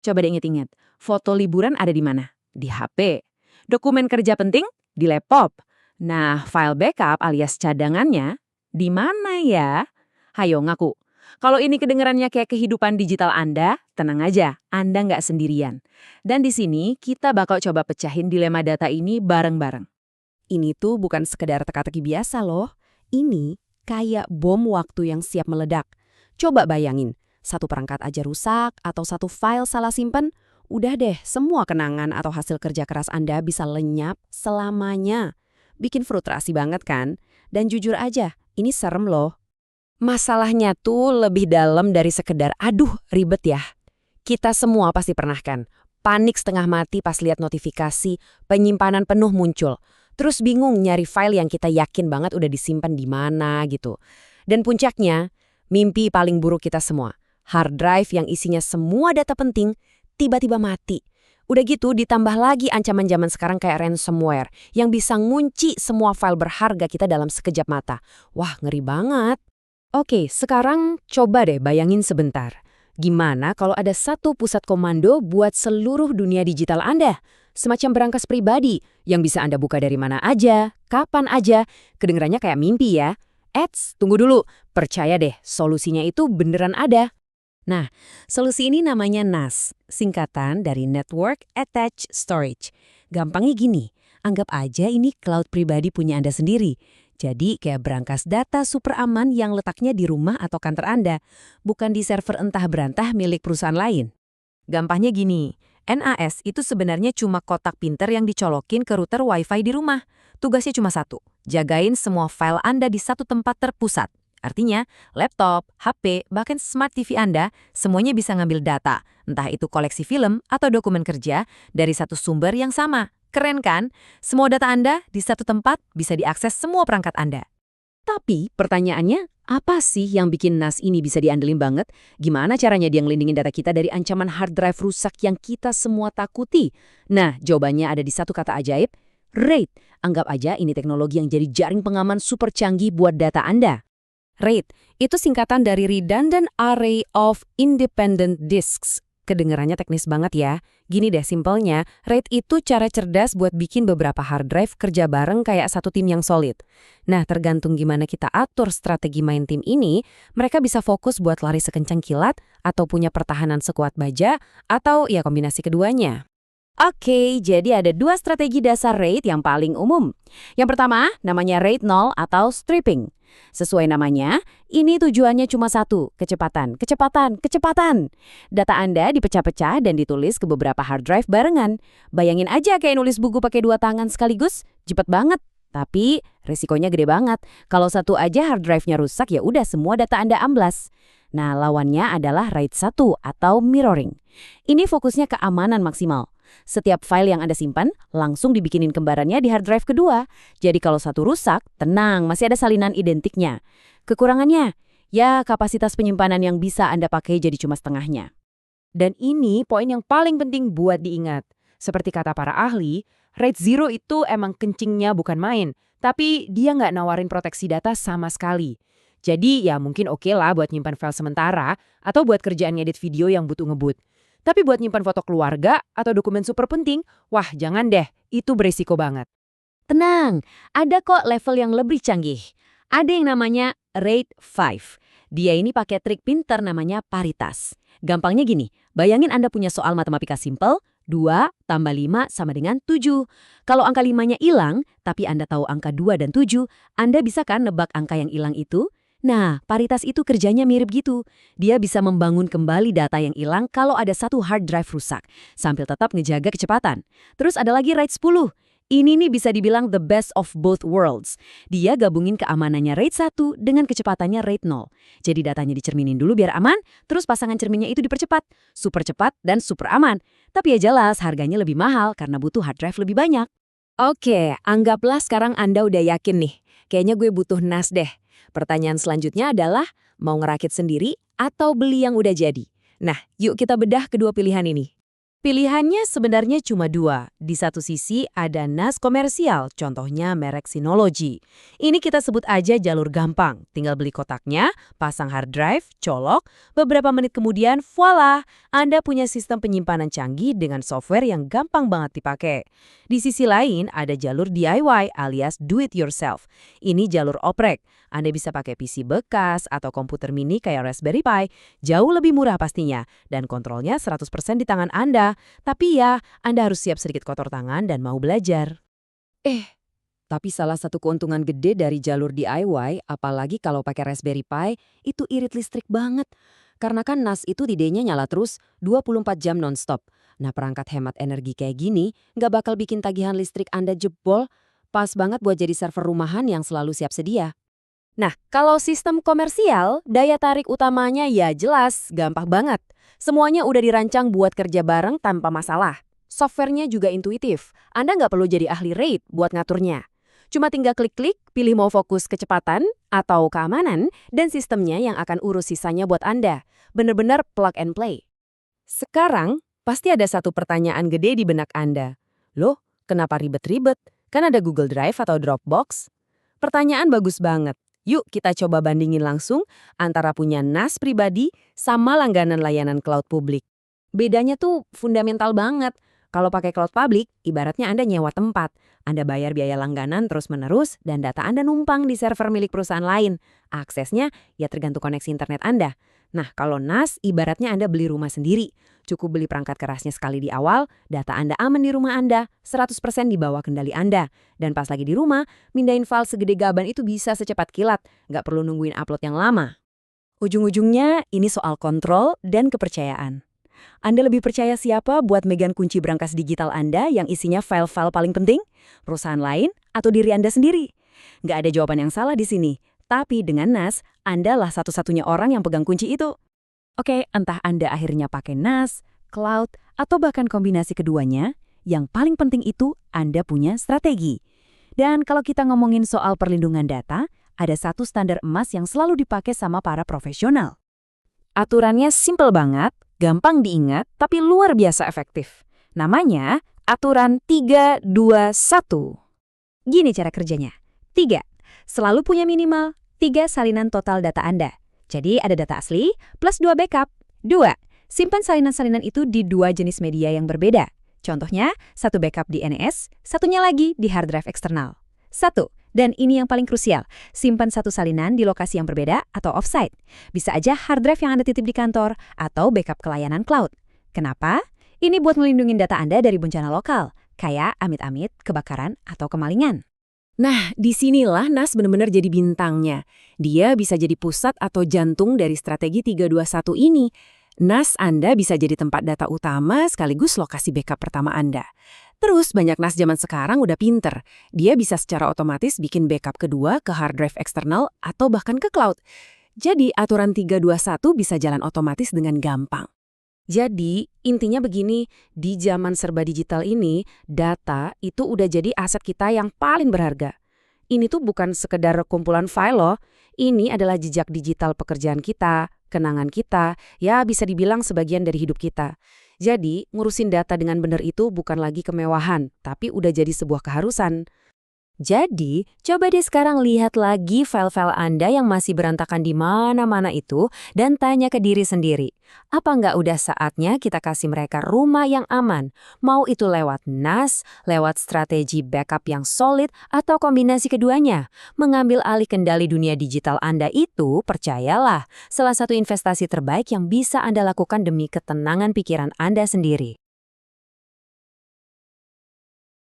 Coba deh inget-inget, foto liburan ada di mana? Di HP. Dokumen kerja penting? Di laptop. Nah, file backup alias cadangannya di mana ya? Hayo ngaku. Kalau ini kedengarannya kayak kehidupan digital Anda, tenang aja, Anda nggak sendirian. Dan di sini kita bakal coba pecahin dilema data ini bareng-bareng. Ini tuh bukan sekedar teka-teki biasa loh. Ini kayak bom waktu yang siap meledak. Coba bayangin, satu perangkat aja rusak atau satu file salah simpen, udah deh semua kenangan atau hasil kerja keras Anda bisa lenyap selamanya. Bikin frustrasi banget kan? Dan jujur aja, ini serem loh. Masalahnya tuh lebih dalam dari sekedar aduh ribet ya. Kita semua pasti pernah kan? Panik setengah mati pas lihat notifikasi, penyimpanan penuh muncul. Terus bingung nyari file yang kita yakin banget udah disimpan di mana gitu. Dan puncaknya, mimpi paling buruk kita semua. Hard drive yang isinya semua data penting, tiba-tiba mati. Udah gitu ditambah lagi ancaman zaman sekarang kayak ransomware yang bisa ngunci semua file berharga kita dalam sekejap mata. Wah, ngeri banget. Oke, sekarang coba deh bayangin sebentar. Gimana kalau ada satu pusat komando buat seluruh dunia digital Anda? Semacam berangkas pribadi yang bisa Anda buka dari mana aja, kapan aja. Kedengerannya kayak mimpi ya. Tunggu dulu. Percaya deh, solusinya itu beneran ada. Nah, solusi ini namanya NAS, singkatan dari Network Attached Storage. Gampangnya gini, anggap aja ini cloud pribadi punya Anda sendiri. Jadi kayak berangkas data super aman yang letaknya di rumah atau kantor Anda, bukan di server entah berantah milik perusahaan lain. Gampangnya gini, NAS itu sebenarnya cuma kotak pinter yang dicolokin ke router Wi-Fi di rumah. Tugasnya cuma satu, jagain semua file Anda di satu tempat terpusat. Artinya, laptop, HP, bahkan smart TV Anda, semuanya bisa ngambil data, entah itu koleksi film atau dokumen kerja, dari satu sumber yang sama. Keren kan? Semua data Anda di satu tempat bisa diakses semua perangkat Anda. Tapi pertanyaannya, apa sih yang bikin NAS ini bisa diandelin banget? Gimana caranya dia ngelindungin data kita dari ancaman hard drive rusak yang kita semua takuti? Nah, jawabannya ada di satu kata ajaib, RAID. Anggap aja ini teknologi yang jadi jaring pengaman super canggih buat data Anda. RAID itu singkatan dari Redundant Array of Independent Disks. Kedengarannya teknis banget ya. Gini deh simpelnya, RAID itu cara cerdas buat bikin beberapa hard drive kerja bareng kayak satu tim yang solid. Nah, tergantung gimana kita atur strategi main tim ini, mereka bisa fokus buat lari sekencang kilat, atau punya pertahanan sekuat baja, atau ya kombinasi keduanya. Oke, jadi ada dua strategi dasar RAID yang paling umum. Yang pertama, namanya RAID 0 atau stripping. Sesuai namanya, ini tujuannya cuma satu, kecepatan. Data Anda dipecah-pecah dan ditulis ke beberapa hard drive barengan. Bayangin aja kayak nulis buku pakai dua tangan sekaligus, cepet banget. Tapi risikonya gede banget. Kalau satu aja hard drive-nya rusak, ya udah semua data Anda amblas. Nah, lawannya adalah RAID 1 atau mirroring. Ini fokusnya keamanan maksimal. Setiap file yang Anda simpan, langsung dibikinin kembarannya di hard drive kedua. Jadi kalau satu rusak, tenang, masih ada salinan identiknya. Kekurangannya, ya kapasitas penyimpanan yang bisa Anda pakai jadi cuma setengahnya. Dan ini poin yang paling penting buat diingat. Seperti kata para ahli, RAID 0 itu emang kencingnya bukan main, tapi dia nggak nawarin proteksi data sama sekali. Jadi ya mungkin oke lah buat nyimpan file sementara atau buat kerjaan ngedit video yang butuh ngebut. Tapi buat nyimpan foto keluarga atau dokumen super penting, wah jangan deh, itu beresiko banget. Tenang, ada kok level yang lebih canggih. Ada yang namanya RAID 5. Dia ini pakai trik pinter namanya paritas. Gampangnya gini, bayangin Anda punya soal matematika simpel, 2 tambah 5 sama dengan 7. Kalau angka 5-nya hilang, tapi Anda tahu angka 2 dan 7, Anda bisa kan nebak angka yang hilang itu? Nah, paritas itu kerjanya mirip gitu. Dia bisa membangun kembali data yang hilang kalau ada satu hard drive rusak, sambil tetap ngejaga kecepatan. Terus ada lagi RAID 10. Ini nih bisa dibilang the best of both worlds. Dia gabungin keamanannya RAID 1 dengan kecepatannya RAID 0. Jadi datanya dicerminin dulu biar aman, terus pasangan cerminnya itu dipercepat. Super cepat dan super aman. Tapi ya jelas harganya lebih mahal karena butuh hard drive lebih banyak. Oke, anggaplah sekarang Anda udah yakin nih. Kayaknya gue butuh NAS deh. Pertanyaan selanjutnya adalah, mau ngerakit sendiri atau beli yang udah jadi? Nah, yuk kita bedah kedua pilihan ini. Pilihannya sebenarnya cuma dua. Di satu sisi ada NAS komersial, contohnya merek Synology. Ini kita sebut aja jalur gampang. Tinggal beli kotaknya, pasang hard drive, colok, beberapa menit kemudian, voila! Anda punya sistem penyimpanan canggih dengan software yang gampang banget dipakai. Di sisi lain ada jalur DIY alias do it yourself. Ini jalur oprek. Anda bisa pakai PC bekas atau komputer mini kayak Raspberry Pi, jauh lebih murah pastinya, dan kontrolnya 100% di tangan Anda. Tapi ya, Anda harus siap sedikit kotor tangan dan mau belajar. Tapi salah satu keuntungan gede dari jalur DIY, apalagi kalau pakai Raspberry Pi, itu irit listrik banget. Karena kan NAS itu idenya nyala terus 24 jam nonstop. Nah, perangkat hemat energi kayak gini nggak bakal bikin tagihan listrik Anda jebol. Pas banget buat jadi server rumahan yang selalu siap sedia. Nah, kalau sistem komersial, daya tarik utamanya ya jelas, gampang banget. Semuanya udah dirancang buat kerja bareng tanpa masalah. Softwarenya juga intuitif. Anda nggak perlu jadi ahli RAID buat ngaturnya. Cuma tinggal klik-klik, pilih mau fokus kecepatan atau keamanan, dan sistemnya yang akan urus sisanya buat Anda. Bener-bener plug and play. Sekarang, pasti ada satu pertanyaan gede di benak Anda. Loh, kenapa ribet-ribet? Kan ada Google Drive atau Dropbox? Pertanyaan bagus banget. Yuk kita coba bandingin langsung antara punya NAS pribadi sama langganan layanan cloud publik. Bedanya tuh fundamental banget. Kalau pakai cloud public, ibaratnya Anda nyewa tempat. Anda bayar biaya langganan terus-menerus dan data Anda numpang di server milik perusahaan lain. Aksesnya ya tergantung koneksi internet Anda. Nah, kalau NAS, ibaratnya Anda beli rumah sendiri. Cukup beli perangkat kerasnya sekali di awal, data Anda aman di rumah Anda, 100% di bawah kendali Anda. Dan pas lagi di rumah, mindahin file segede gaban itu bisa secepat kilat, nggak perlu nungguin upload yang lama. Ujung-ujungnya, ini soal kontrol dan kepercayaan. Anda lebih percaya siapa buat megang kunci brankas digital Anda yang isinya file-file paling penting? Perusahaan lain atau diri Anda sendiri? Nggak ada jawaban yang salah di sini. Tapi dengan NAS, Anda lah satu-satunya orang yang pegang kunci itu. Oke, entah Anda akhirnya pakai NAS, cloud, atau bahkan kombinasi keduanya, yang paling penting itu Anda punya strategi. Dan kalau kita ngomongin soal perlindungan data, ada satu standar emas yang selalu dipakai sama para profesional. Aturannya simple banget, gampang diingat, tapi luar biasa efektif. Namanya aturan 3-2-1. Gini cara kerjanya. 3. Selalu punya minimal 3 salinan total data Anda. Jadi ada data asli plus 2 backup. 2. Simpan salinan-salinan itu di 2 jenis media yang berbeda. Contohnya, 1 backup di NAS, satunya lagi di hard drive eksternal. 1. Dan ini yang paling krusial, simpan 1 salinan di lokasi yang berbeda atau offsite. Bisa aja hard drive yang Anda titip di kantor atau backup ke layanan cloud. Kenapa? Ini buat melindungi data Anda dari bencana lokal, kayak amit-amit, kebakaran, atau kemalingan. Nah, disinilah NAS benar-benar jadi bintangnya. Dia bisa jadi pusat atau jantung dari strategi 321 ini. NAS Anda bisa jadi tempat data utama sekaligus lokasi backup pertama Anda. Terus banyak NAS zaman sekarang udah pinter. Dia bisa secara otomatis bikin backup kedua ke hard drive eksternal atau bahkan ke cloud. Jadi aturan 321 bisa jalan otomatis dengan gampang. Jadi, intinya begini, di zaman serba digital ini, data itu udah jadi aset kita yang paling berharga. Ini tuh bukan sekedar kumpulan file loh, ini adalah jejak digital pekerjaan kita, kenangan kita, ya bisa dibilang sebagian dari hidup kita. Jadi, ngurusin data dengan benar itu bukan lagi kemewahan, tapi udah jadi sebuah keharusan. Jadi, coba deh sekarang lihat lagi file-file Anda yang masih berantakan di mana-mana itu dan tanya ke diri sendiri. Apa nggak udah saatnya kita kasih mereka rumah yang aman? Mau itu lewat NAS, lewat strategi backup yang solid, atau kombinasi keduanya? Mengambil alih kendali dunia digital Anda itu, percayalah, salah satu investasi terbaik yang bisa Anda lakukan demi ketenangan pikiran Anda sendiri.